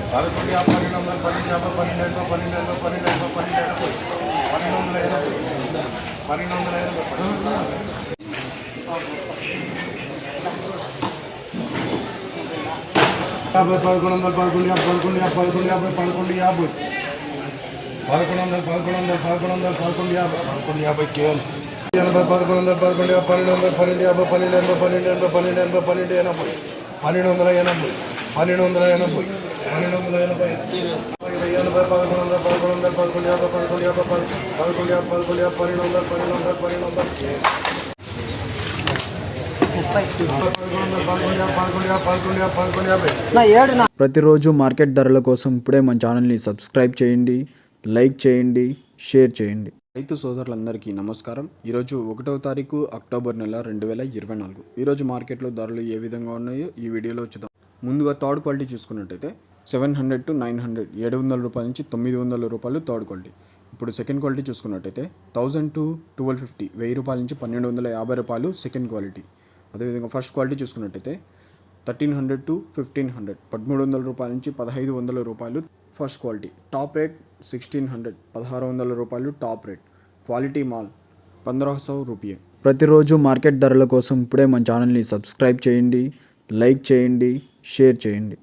11 50 12 50 12 12 12 12 ప్రతిరోజు మార్కెట్ ధరల కోసం ఇప్పుడే మన ఛానల్ని సబ్స్క్రైబ్ చేయండి, లైక్ చేయండి, షేర్ చేయండి. రైతు సోదరులందరికీ నమస్కారం. ఈరోజు 1వ తారీఖు అక్టోబర్ నెల 2024. ఈరోజు మార్కెట్లో ధరలు ఏ విధంగా ఉన్నాయో ఈ వీడియోలో చూద్దాం. ముందుగా థర్డ్ క్వాలిటీ చూసుకున్నట్టయితే 700 to 900 700 రూపాయల నుంచి 900 రూపాయలు థర్డ్ క్వాలిటీ. ఇప్పుడు సెకండ్ క్వాలిటీ చూసుకున్నట్టయితే 1000 to 1250 1000 రూపాయల నుంచి 1250 రూపాయలు సెకండ్ క్వాలిటీ. అదేవిధంగా ఫస్ట్ క్వాలిటీ చూసుకున్నట్టయితే 1300 to 1500 1300 రూపాయల నుంచి 1500 రూపాయలు ఫస్ట్ క్వాలిటీ. టాప్ రేట్ 1600 1600 రూపాయలు టాప్ రేట్. క్వాలిటీ మాల్ 1500 రూపాయ. ప్రతిరోజు మార్కెట్ ధరల కోసం ఇప్పుడే మన ఛానల్ని సబ్స్క్రైబ్ చేయండి, లైక్ చేయండి, షేర్ చేయండి.